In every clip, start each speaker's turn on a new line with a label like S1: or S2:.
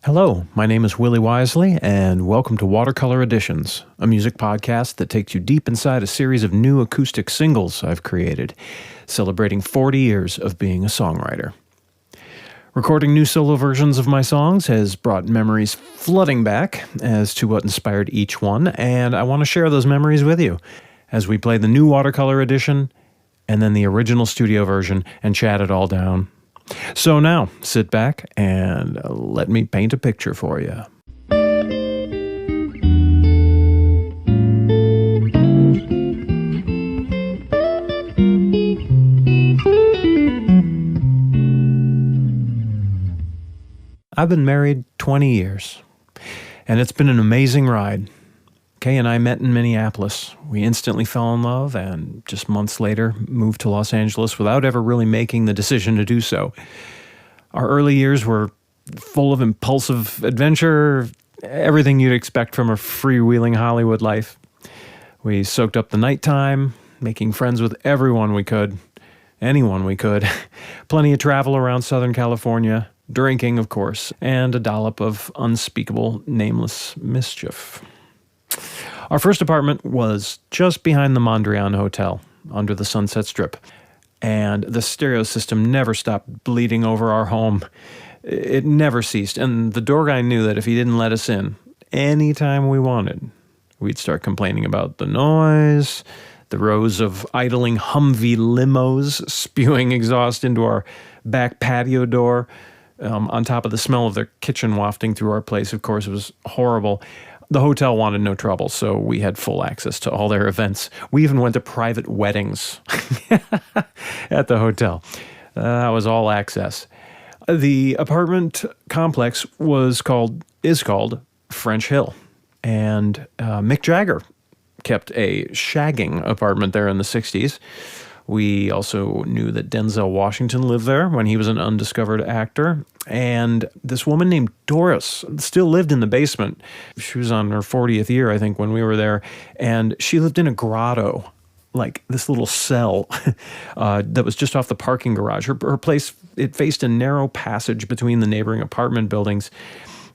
S1: Hello, my name is Willie Wisely, and welcome to Watercolor Editions, a music podcast that takes you deep inside a series of new acoustic singles I've created, celebrating 40 years of being a songwriter. Recording new solo versions of my songs has brought memories flooding back as to what inspired each one, and I want to share those memories with you as we play the new Watercolor Edition and then the original studio version and chat it all down. So now, sit back and let me paint a picture for you. I've been married 20 years, and it's been an amazing ride. Kay and I met in Minneapolis. We instantly fell in love and just months later moved to Los Angeles without ever really making the decision to do so. Our early years were full of impulsive adventure, everything you'd expect from a freewheeling Hollywood life. We soaked up the nighttime, making friends with everyone we could, anyone we could. Plenty of travel around Southern California, drinking, of course, and a dollop of unspeakable, nameless mischief. Our first apartment was just behind the Mondrian Hotel, under the Sunset Strip, and the stereo system never stopped bleeding over our home. It never ceased, and the door guy knew that if he didn't let us in anytime we wanted, we'd start complaining about the noise, the rows of idling Humvee limos spewing exhaust into our back patio door, on top of the smell of their kitchen wafting through our place. Of course, it was horrible. The hotel wanted no trouble, so we had full access to all their events. We even went to private weddings at the hotel. That was all access. The apartment complex is called French Hill, and Mick Jagger kept a shagging apartment there in the 60s. We also knew that Denzel Washington lived there when he was an undiscovered actor. And this woman named Doris still lived in the basement. She was on her 40th year, I think, when we were there. And she lived in a grotto, like this little cell that was just off the parking garage. Her place, it faced a narrow passage between the neighboring apartment buildings.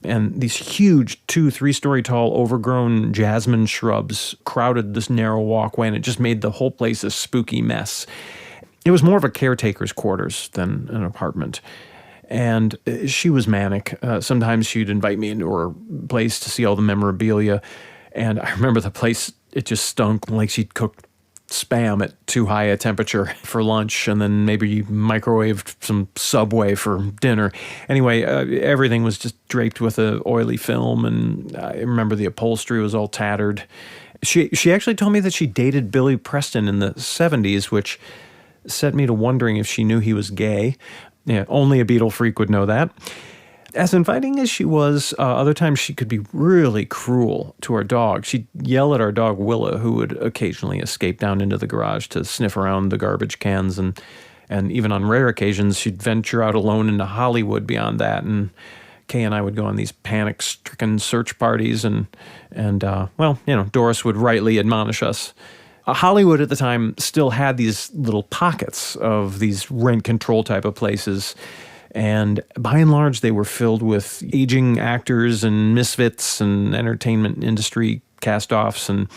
S1: And these huge 2-3-story tall overgrown jasmine shrubs crowded this narrow walkway, and it just made the whole place a spooky mess. It was more of a caretaker's quarters than an apartment. And she was manic. Sometimes she'd invite me into her place to see all the memorabilia. And I remember the place, it just stunk like she'd cooked Spam at too high a temperature for lunch, and then maybe microwaved some Subway for dinner. Anyway, everything was just draped with a oily film, and I remember the upholstery was all tattered. She actually told me that she dated Billy Preston in the 70s, which set me to wondering if she knew he was gay. Yeah, only a Beatle freak would know that. As inviting as she was, other times she could be really cruel to our dog. She'd yell at our dog, Willie, who would occasionally escape down into the garage to sniff around the garbage cans. And even on rare occasions, she'd venture out alone into Hollywood beyond that. And Kay and I would go on these panic-stricken search parties. And Doris would rightly admonish us. Hollywood at the time still had these little pockets of these rent control type of places. And by and large, they were filled with aging actors and misfits and entertainment industry cast-offs and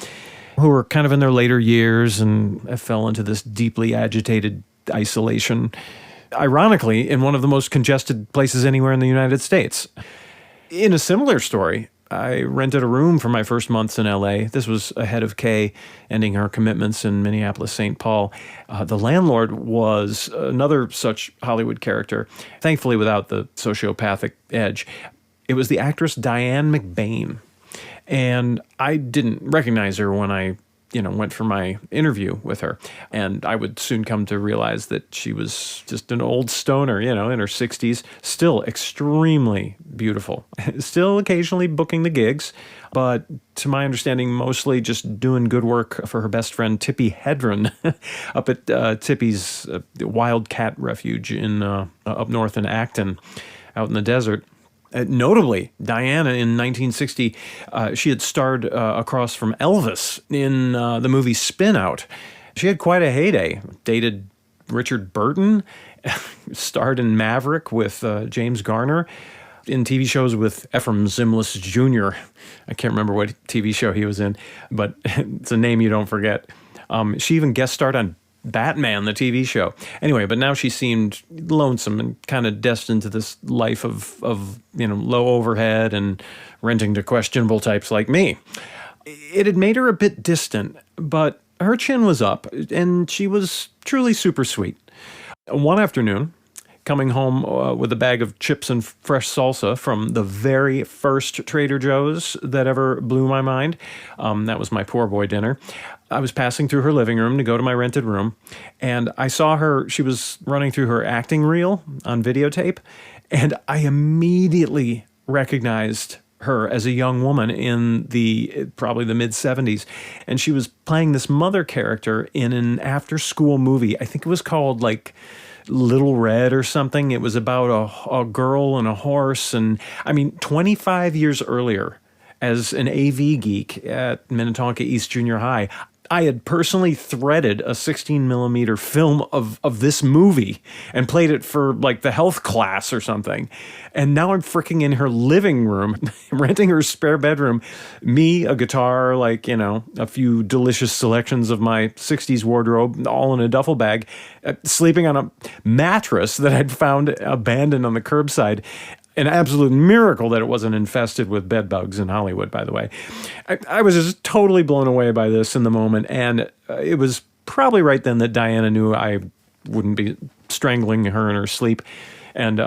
S1: who were kind of in their later years and fell into this deeply agitated isolation. Ironically, in one of the most congested places anywhere in the United States. In a similar story, I rented a room for my first months in LA. This was ahead of Kay ending her commitments in Minneapolis, St. Paul. The landlord was another such Hollywood character, thankfully without the sociopathic edge. It was the actress Diane McBain. And I didn't recognize her when I went for my interview with her. And I would soon come to realize that she was just an old stoner, in her 60s, still extremely beautiful, still occasionally booking the gigs, but to my understanding, mostly just doing good work for her best friend, Tippi Hedren, up at Tippi's Wildcat Refuge in up north in Acton, out in the desert. Notably, Diana in 1960, she had starred across from Elvis in the movie Spin Out. She had quite a heyday, dated Richard Burton, starred in Maverick with James Garner. in TV shows with Ephraim Zimbalist Jr. I can't remember what TV show he was in, but it's a name you don't forget. She even guest starred on Batman, the TV show. Anyway, but now she seemed lonesome and kind of destined to this life of low overhead and renting to questionable types like me. It had made her a bit distant, but her chin was up, and she was truly super sweet. One afternoon, coming home with a bag of chips and fresh salsa from the very first Trader Joe's that ever blew my mind. That was my poor boy dinner. I was passing through her living room to go to my rented room, and I saw her. She was running through her acting reel on videotape, and I immediately recognized her as a young woman in probably the mid-70s. And she was playing this mother character in an after-school movie. I think it was called like Little Red or something. It was about a girl and a horse. And I mean, 25 years earlier, as an AV geek at Minnetonka East Junior High, I had personally threaded a 16 millimeter film of this movie and played it for like the health class or something. And now I'm freaking in her living room, renting her spare bedroom, me, a guitar, a few delicious selections of my 60s wardrobe, all in a duffel bag, sleeping on a mattress that I'd found abandoned on the curbside. An absolute miracle that it wasn't infested with bed bugs in Hollywood, by the way. I was just totally blown away by this in the moment, and it was probably right then that Diana knew I wouldn't be strangling her in her sleep. And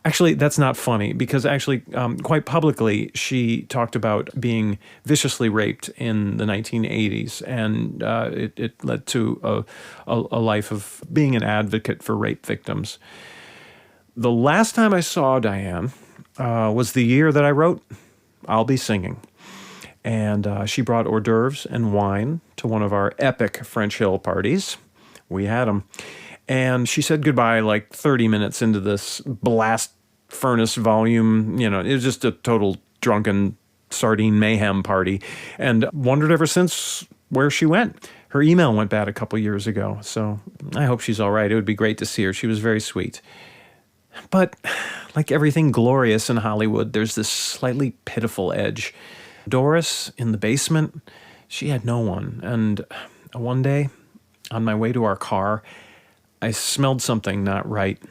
S1: actually, that's not funny, because actually, quite publicly, she talked about being viciously raped in the 1980s, and it led to a life of being an advocate for rape victims. The last time I saw Diane was the year that I wrote I'll Be Singing. And she brought hors d'oeuvres and wine to one of our epic French Hill parties. We had them. And she said goodbye like 30 minutes into this blast furnace volume. It was just a total drunken sardine mayhem party. And wondered ever since where she went. Her email went bad a couple years ago, so I hope she's all right. It would be great to see her. She was very sweet. But like everything glorious in Hollywood, there's this slightly pitiful edge. Doris, in the basement, she had no one. And one day, on my way to our car, I smelled something not right.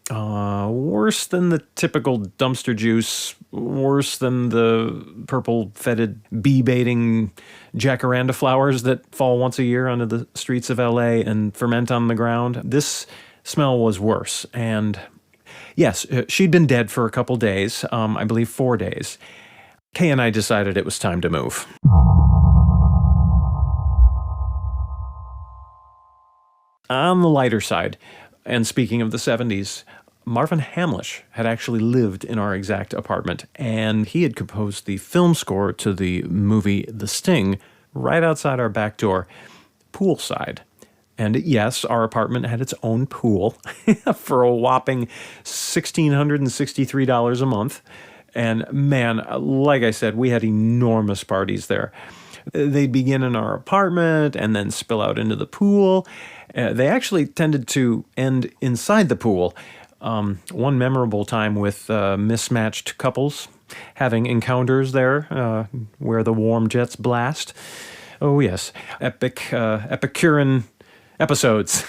S1: Worse than the typical dumpster juice, worse than the purple-fetid, bee-baiting jacaranda flowers that fall once a year onto the streets of L.A. and ferment on the ground. This smell was worse, and yes, she'd been dead for a couple days, I believe 4 days. Kay and I decided it was time to move. On the lighter side, and speaking of the 70s, Marvin Hamlish had actually lived in our exact apartment, and he had composed the film score to the movie The Sting right outside our back door, poolside. And yes, our apartment had its own pool for a whopping $1,663 a month. And man, like I said, we had enormous parties there. They'd begin in our apartment and then spill out into the pool. They actually tended to end inside the pool. One memorable time with mismatched couples having encounters there where the warm jets blast. Oh yes, Epicurean episodes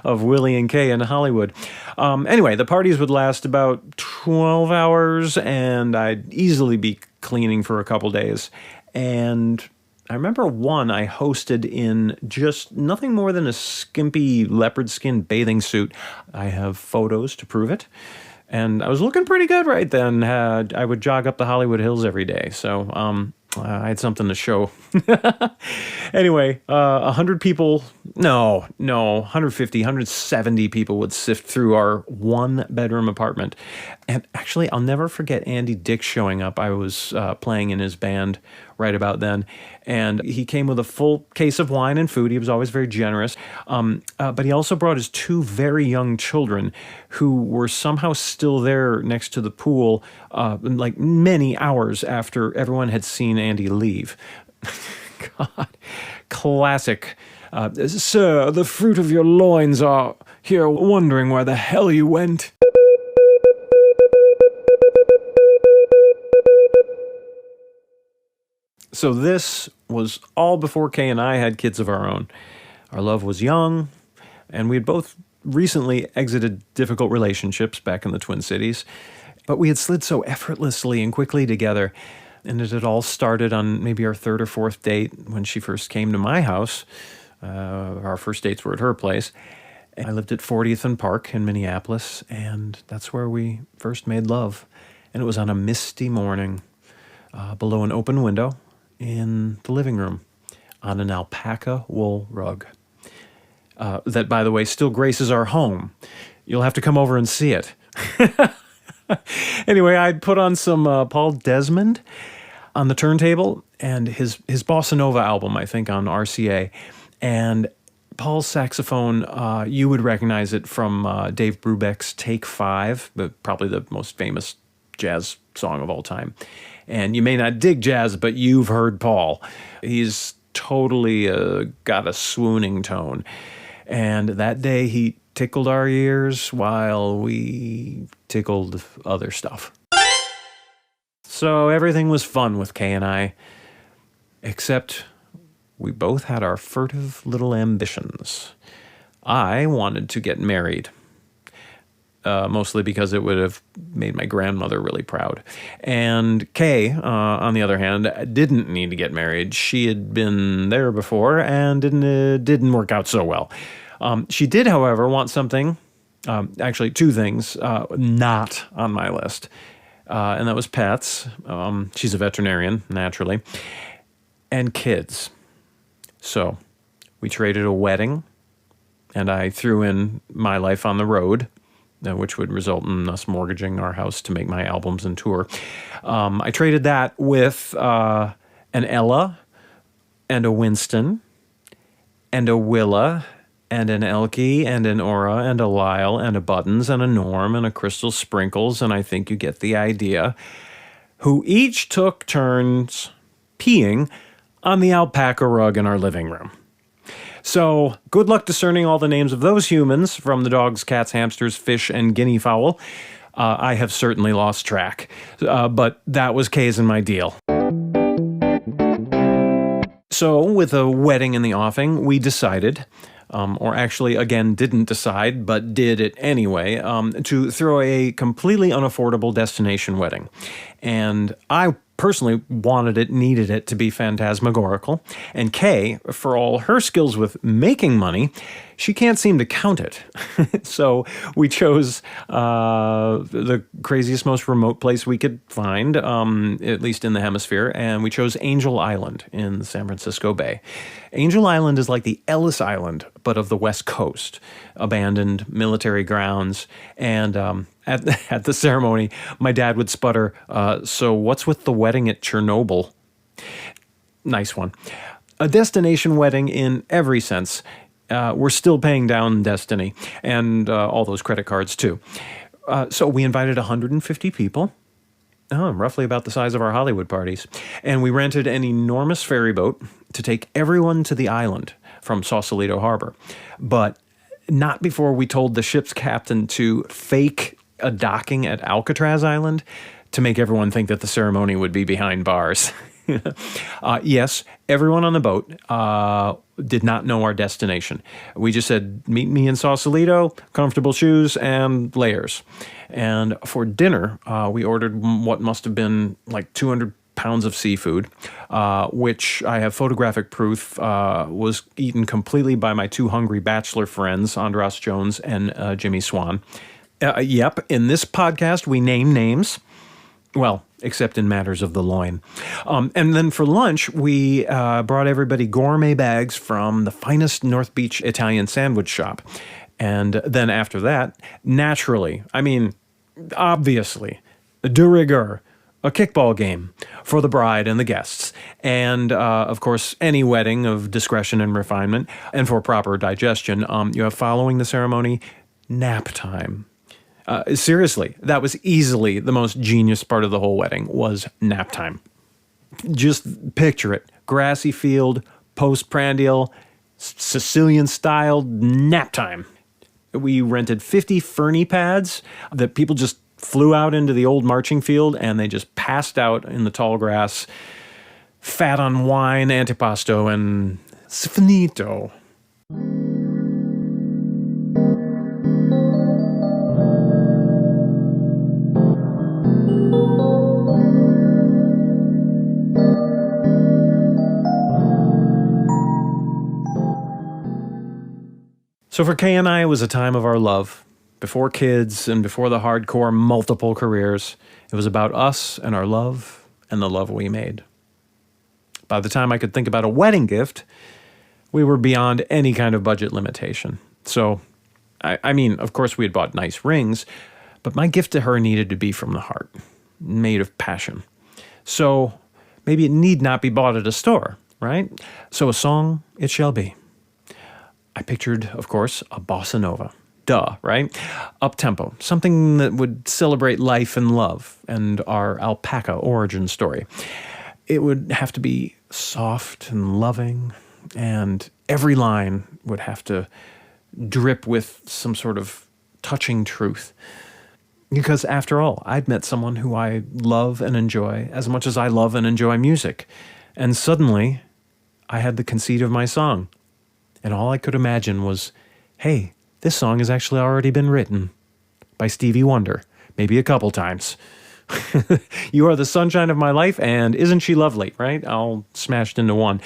S1: of Willie and Kay in Hollywood. Anyway, the parties would last about 12 hours, and I'd easily be cleaning for a couple days. And I remember one I hosted in just nothing more than a skimpy leopard skin bathing suit. I have photos to prove it. And I was looking pretty good right then. I would jog up the Hollywood Hills every day. So I had something to show. Anyway, 100 people, 150, 170 people would sift through our one-bedroom apartment. And actually, I'll never forget Andy Dick showing up. I was playing in his band right about then. And he came with a full case of wine and food. He was always very generous. But he also brought his two very young children who were somehow still there next to the pool, like many hours after everyone had seen Andy leave. God, classic. Sir, the fruit of your loins are here wondering where the hell you went. So this was all before Kay and I had kids of our own. Our love was young, and we had both recently exited difficult relationships back in the Twin Cities, but we had slid so effortlessly and quickly together, and it had all started on maybe our third or fourth date when she first came to my house. Our first dates were at her place. I lived at 40th and Park in Minneapolis, and that's where we first made love. And it was on a misty morning below an open window in the living room on an alpaca wool rug. That, by the way, still graces our home. You'll have to come over and see it. Anyway, I'd put on some Paul Desmond on the turntable and his Bossa Nova album, I think, on RCA. And Paul's saxophone, you would recognize it from Dave Brubeck's Take 5, but probably the most famous jazz song of all time. And you may not dig jazz, but you've heard Paul. He's totally got a swooning tone. And that day he tickled our ears while we tickled other stuff. So everything was fun with Kay and I, except we both had our furtive little ambitions. I wanted to get married, mostly because it would have made my grandmother really proud. And Kay, on the other hand, didn't need to get married. She had been there before and didn't work out so well. She did, however, want something, actually two things, not on my list. And that was pets. She's a veterinarian, naturally. And kids. So we traded a wedding, and I threw in my life on the road, which would result in us mortgaging our house to make my albums and tour. I traded that with an Ella and a Winston and a Willa and an Elkie and an Aura and a Lyle and a Buttons and a Norm and a Crystal Sprinkles, and I think you get the idea, who each took turns peeing on the alpaca rug in our living room. So, good luck discerning all the names of those humans from the dogs, cats, hamsters, fish, and guinea fowl. I have certainly lost track, but that was Kay's and my deal. So, with a wedding in the offing, we decided, or actually, again, didn't decide, but did it anyway, to throw a completely unaffordable destination wedding. And I personally needed it to be phantasmagorical. And Kay, for all her skills with making money, she can't seem to count it. So we chose the craziest, most remote place we could find, at least in the hemisphere, and we chose Angel Island in the San Francisco Bay. Angel Island is like the Ellis Island, but of the West Coast. Abandoned military grounds, and at the ceremony, my dad would sputter, so what's with the wedding at Chernobyl? Nice one. A destination wedding in every sense. We're still paying down Destiny, and all those credit cards too. So we invited 150 people, roughly about the size of our Hollywood parties, and we rented an enormous ferry boat to take everyone to the island from Sausalito Harbor. But not before we told the ship's captain to fake a docking at Alcatraz Island to make everyone think that the ceremony would be behind bars. Yes, everyone on the boat did not know our destination. We just said, meet me in Sausalito, comfortable shoes, and layers. And for dinner, we ordered what must have been like 200 pounds of seafood, which I have photographic proof was eaten completely by my two hungry bachelor friends, Andras Jones and Jimmy Swan. Yep, in this podcast, we name names. Well, except in matters of the loin. And then for lunch, we brought everybody gourmet bags from the finest North Beach Italian sandwich shop. And then after that, naturally, obviously, de rigueur, a kickball game for the bride and the guests. And, of course, any wedding of discretion and refinement. And for proper digestion, you have following the ceremony, nap time. Seriously, that was easily the most genius part of the whole wedding, was nap time. Just picture it. Grassy field, postprandial, Sicilian-style nap time. We rented 50 Fernie pads that people just flew out into the old marching field, and they just passed out in the tall grass fat on wine, antipasto, and finito. So for Kay and I, it was a time of our love. Before kids and before the hardcore multiple careers, it was about us and our love and the love we made. By the time I could think about a wedding gift, we were beyond any kind of budget limitation. So, I mean, of course we had bought nice rings, but my gift to her needed to be from the heart, made of passion. So maybe it need not be bought at a store, right? So a song it shall be. I pictured, of course, a bossa nova. Duh, right? Up-tempo, something that would celebrate life and love and our alpaca origin story. It would have to be soft and loving, and every line would have to drip with some sort of touching truth. Because after all, I'd met someone who I love and enjoy as much as I love and enjoy music. And suddenly, I had the conceit of my song. And all I could imagine was, hey, this song has actually already been written by Stevie Wonder, maybe a couple times. You are the sunshine of my life, and isn't she lovely, right? All smashed into one.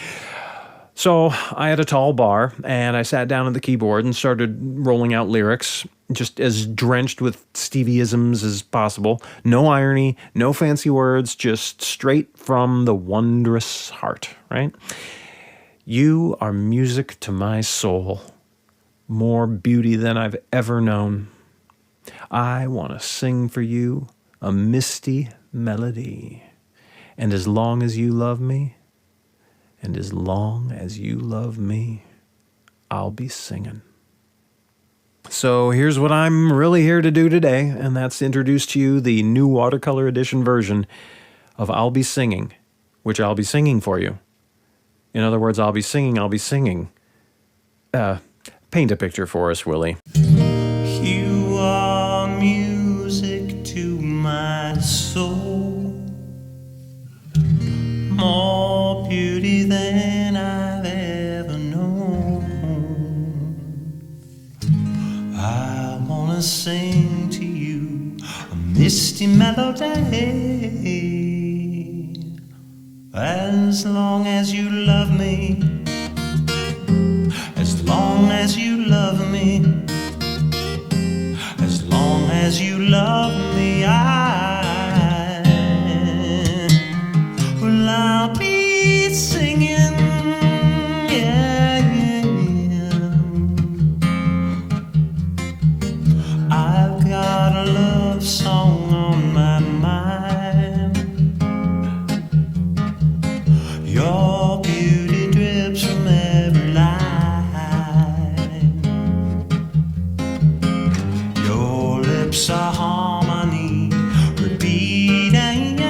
S1: So I had a tall bar, and I sat down at the keyboard and started rolling out lyrics, just as drenched with Stevie-isms as possible. No irony, no fancy words, just straight from the wondrous heart, right? You are music to my soul, more beauty than I've ever known. I want to sing for you a misty melody. And as long as you love me, and as long as you love me, I'll be singing. So here's what I'm really here to do today, and that's to introduce to you the new Watercolor edition version of I'll Be Singing, which I'll be singing for you. In other words, I'll be singing. Paint a picture for us, Willie.
S2: You are music to my soul, more beauty than I've ever known. I wanna sing to you a misty melody. As long as you love me, as long as you love me, as long as you love me, I'll be singing, yeah, yeah. I've got a love song on my mind. Your beauty drips from every line. Your lips are harmony, repeating.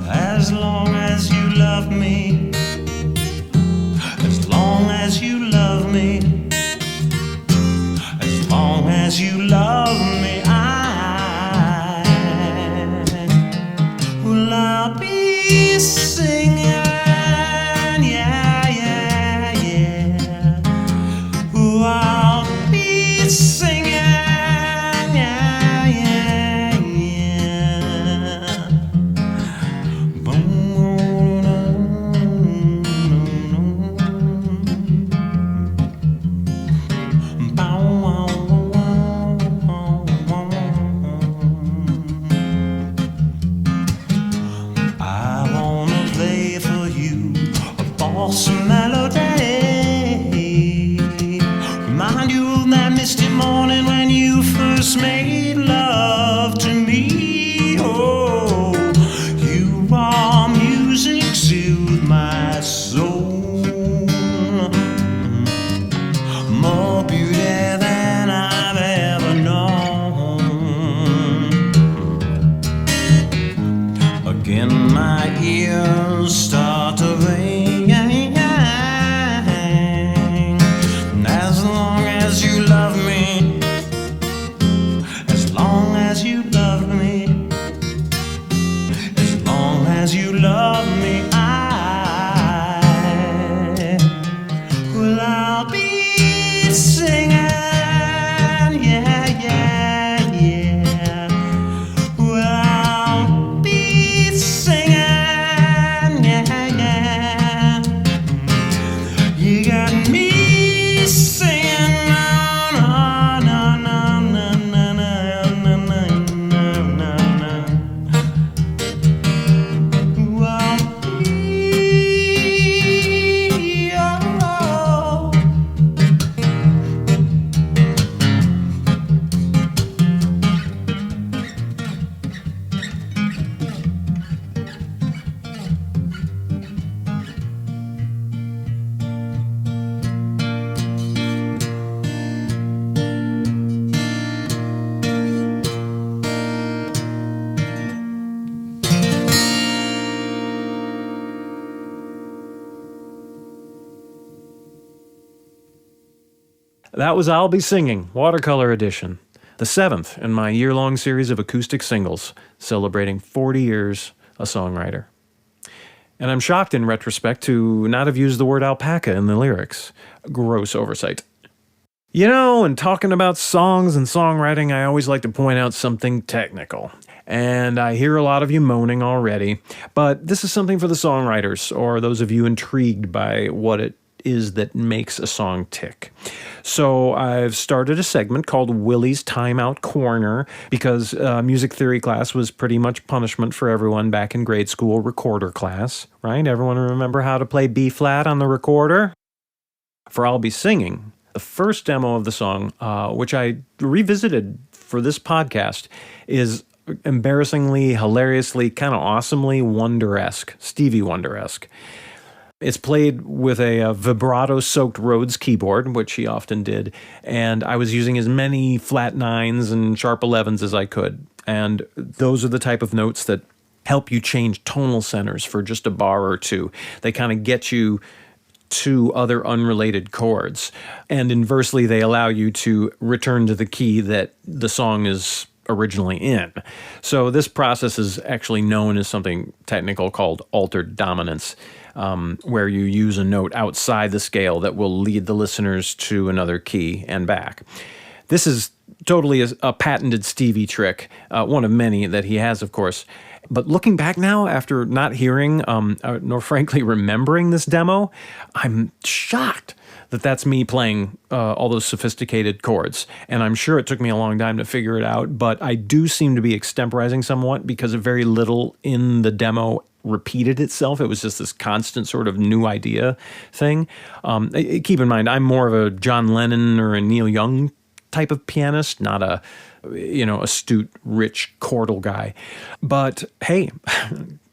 S2: As long as you love me, as long as you love me, as long as you love me, I'll be singing, yeah, yeah, yeah. Ooh, I'll be singing, yeah, yeah, yeah. I wanna play for you a balsam melody. Remind you of that misty morning when you first made love to me. Oh, you are music, soothe my soul, more beauty than I've ever known. Again my ears start to ring. As long as you love me, as long as you love me, as long as
S1: That was I'll Be Singing, Watercolor Edition, the 7th in my year-long series of acoustic singles, celebrating 40 years a songwriter. And I'm shocked in retrospect to not have used the word alpaca in the lyrics. Gross oversight. You know, in talking about songs and songwriting, I always like to point out something technical. And I hear a lot of you moaning already, but this is something for the songwriters or those of you intrigued by what it is that makes a song tick. So I've started a segment called Willie's Timeout Corner because music theory class was pretty much punishment for everyone back in grade school, recorder class, right? Everyone remember how to play B flat on the recorder? For I'll Be Singing, the first demo of the song, which I revisited for this podcast, is embarrassingly, hilariously, kind of awesomely Wonder-esque, Stevie Wonder-esque. It's played with a vibrato-soaked Rhodes keyboard, which he often did, and I was using as many flat 9s and sharp 11s as I could. And those are the type of notes that help you change tonal centers for just a bar or two. They kind of get you to other unrelated chords. And inversely, they allow you to return to the key that the song is originally in. So this process is actually known as something technical called altered dominance, where you use a note outside the scale that will lead the listeners to another key and back. This is totally a patented Stevie trick, one of many that he has, of course. But looking back now, after not hearing, nor frankly remembering this demo, I'm shocked that that's me playing all those sophisticated chords. And I'm sure it took me a long time to figure it out, but I do seem to be extemporizing somewhat because of very little in the demo repeated itself. It was just this constant sort of new idea thing. Keep in mind, I'm more of a John Lennon or a Neil Young type of pianist, not a astute, rich chordal guy. But hey,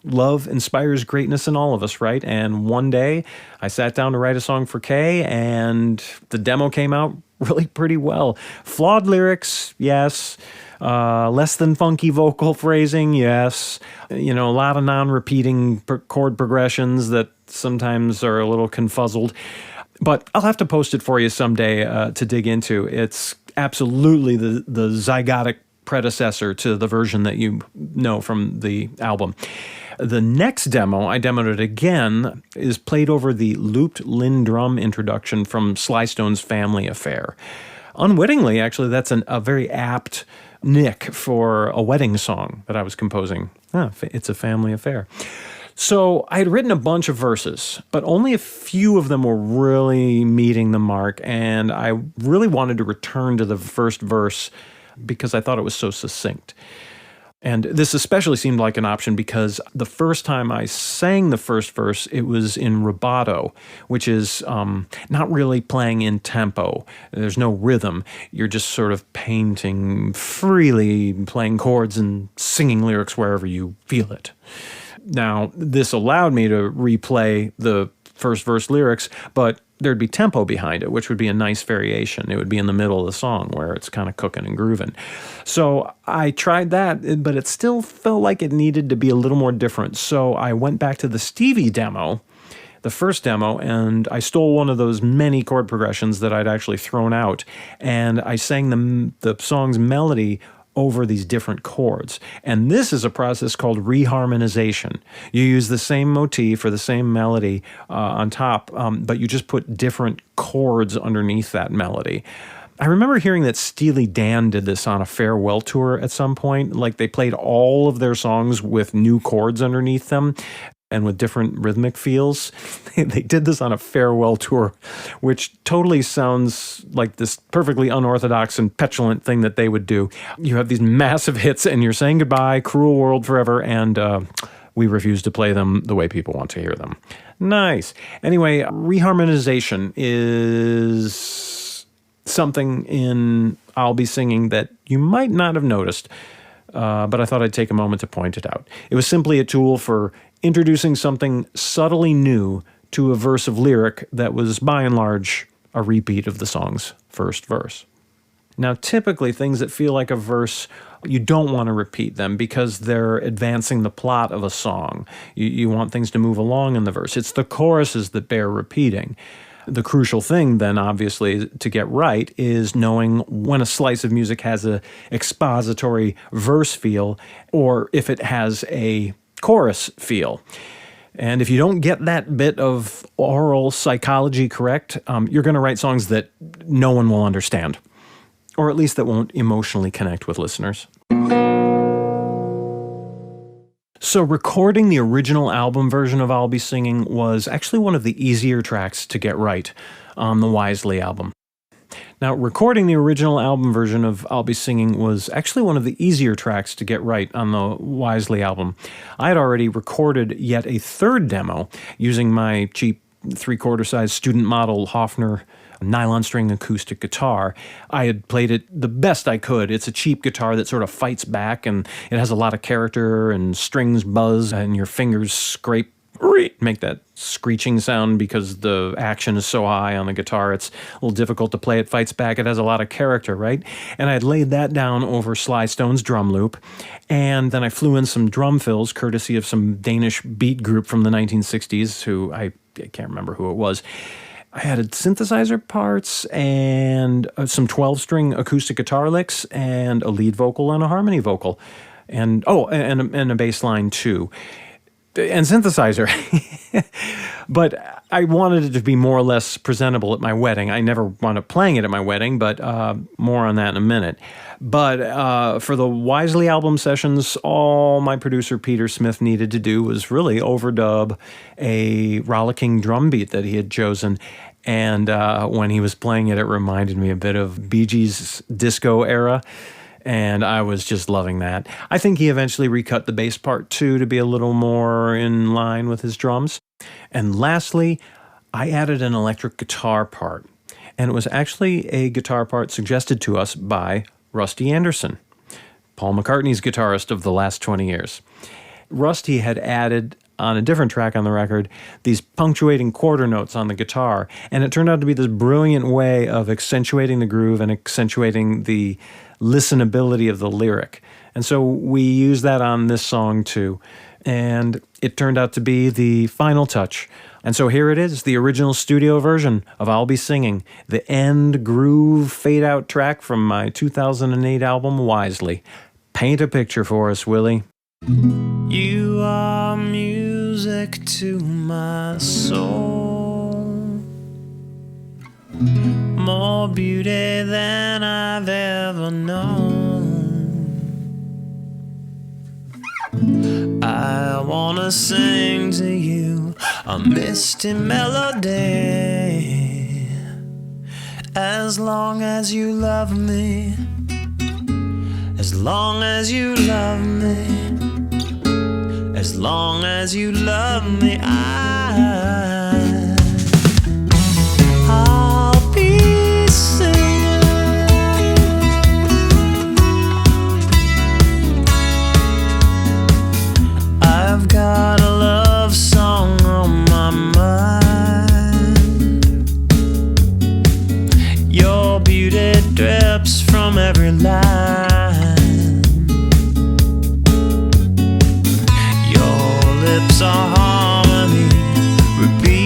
S1: love inspires greatness in all of us, right? And one day I sat down to write a song for Kay, and the demo came out really pretty well. Flawed lyrics, yes. Less than funky vocal phrasing, yes. A lot of non-repeating chord progressions that sometimes are a little confuzzled. But I'll have to post it for you someday to dig into. It's absolutely the zygotic predecessor to the version that you know from the album. The next demo, I demoed it again, is played over the looped Lynn drum introduction from Sly Stone's Family Affair. Unwittingly, actually, that's a very apt nick for a wedding song that I was composing. It's a family affair. So I had written a bunch of verses, but only a few of them were really meeting the mark, and I really wanted to return to the first verse because I thought it was so succinct. And this especially seemed like an option because the first time I sang the first verse, it was in rubato, which is not really playing in tempo. There's no rhythm. You're just sort of painting freely, playing chords and singing lyrics wherever you feel it. Now, this allowed me to replay the first verse lyrics, but there'd be tempo behind it, which would be a nice variation. It would be in the middle of the song where it's kind of cooking and grooving. So I tried that, but it still felt like it needed to be a little more different. So I went back to the Stevie demo, the first demo, and I stole one of those many chord progressions that I'd actually thrown out, and I sang the song's melody over these different chords. And this is a process called reharmonization. You use the same motif or the same melody on top, but you just put different chords underneath that melody. I remember hearing that Steely Dan did this on a farewell tour at some point. Like they played all of their songs with new chords underneath them and with different rhythmic feels. They did this on a farewell tour, which totally sounds like this perfectly unorthodox and petulant thing that they would do. You have these massive hits and you're saying goodbye, Cruel World Forever, and we refuse to play them the way people want to hear them. Nice. Anyway, reharmonization is something in I'll Be Singing that you might not have noticed, but I thought I'd take a moment to point it out. It was simply a tool for introducing something subtly new to a verse of lyric that was, by and large, a repeat of the song's first verse. Now, typically, things that feel like a verse, you don't want to repeat them because they're advancing the plot of a song. You want things to move along in the verse. It's the choruses that bear repeating. The crucial thing then, obviously, to get right is knowing when a slice of music has a expository verse feel or if it has a chorus feel. And if you don't get that bit of oral psychology correct, you're going to write songs that no one will understand, or at least that won't emotionally connect with listeners. So recording the original album version of I'll Be Singing was actually one of the easier tracks to get right on the Wisely album. Now, recording the original album version of I'll Be Singing was actually one of the easier tracks to get right on the Wisely album. I had already recorded yet a third demo using my cheap 3/4 size student model Hofner nylon string acoustic guitar. I had played it the best I could. It's a cheap guitar that sort of fights back, and it has a lot of character, and strings buzz, and your fingers scrape, make that screeching sound because the action is so high on the guitar. It's a little difficult to play. It fights back. It has a lot of character, right? And I had laid that down over Sly Stone's drum loop, and then I flew in some drum fills, courtesy of some Danish beat group from the 1960s, who I can't remember who it was. I had synthesizer parts and some 12-string acoustic guitar licks and a lead vocal and a harmony vocal. And a bass line too. And synthesizer. But I wanted it to be more or less presentable at my wedding. I never wound up playing it at my wedding, but more on that in a minute. But for the Wisely album sessions, all my producer Peter Smith needed to do was really overdub a rollicking drum beat that he had chosen. And when he was playing it, it reminded me a bit of Bee Gees' disco era. And I was just loving that. I think he eventually recut the bass part too to be a little more in line with his drums. And lastly, I added an electric guitar part. And it was actually a guitar part suggested to us by Rusty Anderson, Paul McCartney's guitarist of the last 20 years. Rusty had added on a different track on the record these punctuating quarter notes on the guitar, and it turned out to be this brilliant way of accentuating the groove and accentuating the listenability of the lyric. And so we used that on this song too, and it turned out to be the final touch. And so here it is, the original studio version of I'll Be Singing, the end groove fade-out track from my 2008 album Wisely. Paint a picture for us, Willie.
S2: You are music to my soul, more beauty than I've ever known. I wanna sing to you a misty melody, as long as you love me, as long as you love me, as long as you love me, I'll be singing. I've got a love song on my mind. Your beauty drips from every line. Your lips are harmony, repeat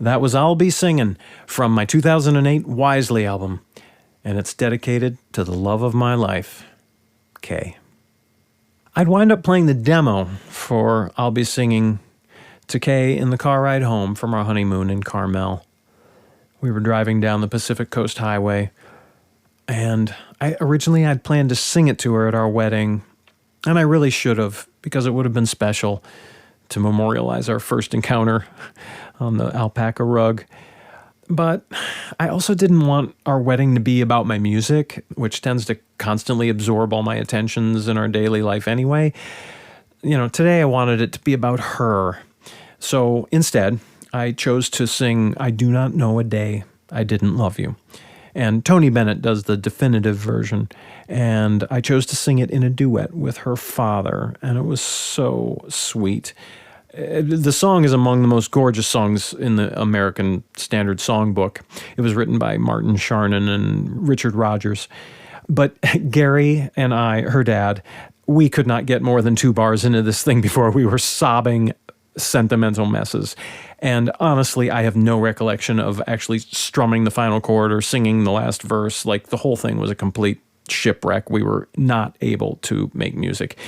S1: That was I'll Be Singin' from my 2008 Wisely album, and it's dedicated to the love of my life, Kay. I'd wind up playing the demo for I'll Be Singing to Kay in the car ride home from our honeymoon in Carmel. We were driving down the Pacific Coast Highway, and I'd planned to sing it to her at our wedding, and I really should have, because it would have been special to memorialize our first encounter on the alpaca rug. But I also didn't want our wedding to be about my music, which tends to constantly absorb all my attentions in our daily life anyway. Today I wanted it to be about her. So instead, I chose to sing I Do Not Know a Day I Didn't Love You. And Tony Bennett does the definitive version. And I chose to sing it in a duet with her father. And it was so sweet. The song is among the most gorgeous songs in the American Standard Songbook. It was written by Martin Charnin and Richard Rodgers. But Gary and I, her dad, we could not get more than 2 bars into this thing before we were sobbing sentimental messes. And honestly, I have no recollection of actually strumming the final chord or singing the last verse. Like, the whole thing was a complete shipwreck. We were not able to make music.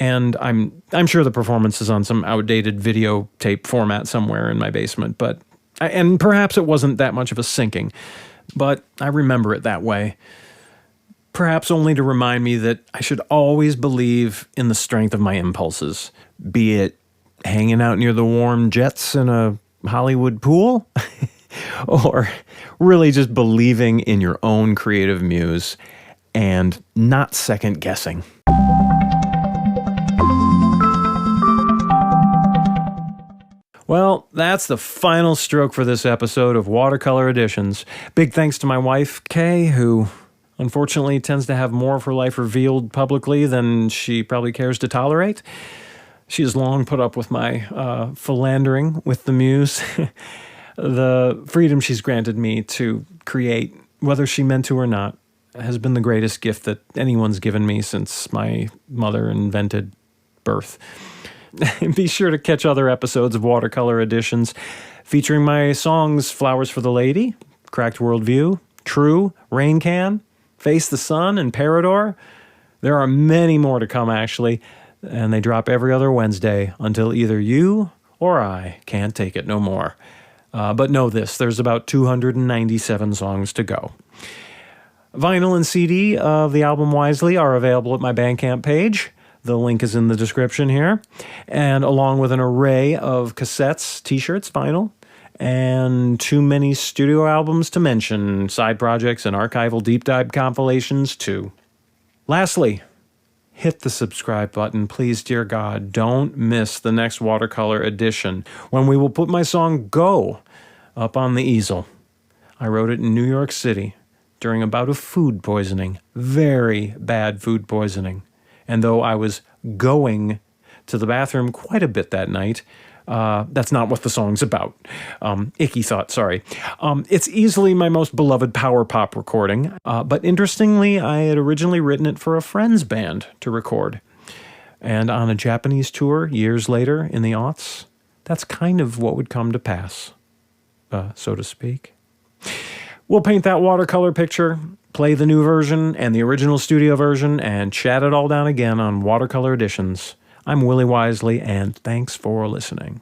S1: And I'm sure the performance is on some outdated videotape format somewhere in my basement. And perhaps it wasn't that much of a sinking, but I remember it that way. Perhaps only to remind me that I should always believe in the strength of my impulses, be it hanging out near the warm jets in a Hollywood pool, or really just believing in your own creative muse and not second guessing. Well, that's the final stroke for this episode of Watercolor Editions. Big thanks to my wife, Kay, who unfortunately tends to have more of her life revealed publicly than she probably cares to tolerate. She has long put up with my philandering with the muse. The freedom she's granted me to create, whether she meant to or not, has been the greatest gift that anyone's given me since my mother invented birth. Be sure to catch other episodes of Watercolor Editions featuring my songs Flowers for the Lady, Cracked Worldview, True, Rain Can, Face the Sun, and Parador. There are many more to come, actually, and they drop every other Wednesday until either you or I can't take it no more. But know this, there's about 297 songs to go. Vinyl and CD of the album Wisely are available at my Bandcamp page. The link is in the description here. And along with an array of cassettes, t-shirts, vinyl, and too many studio albums to mention, side projects and archival deep dive compilations too. Lastly, hit the subscribe button, please, dear God. Don't miss the next Watercolor Edition, when we will put my song Go up on the easel. I wrote it in New York City during a bout of food poisoning, very bad food poisoning. And though I was going to the bathroom quite a bit that night, that's not what the song's about. Icky thought, sorry. It's easily my most beloved power pop recording, but interestingly, I had originally written it for a friend's band to record. And on a Japanese tour years later in the aughts, that's kind of what would come to pass, so to speak. We'll paint that watercolor picture, play the new version and the original studio version, and chat it all down again on Watercolor Editions. I'm Willie Wisely, and thanks for listening.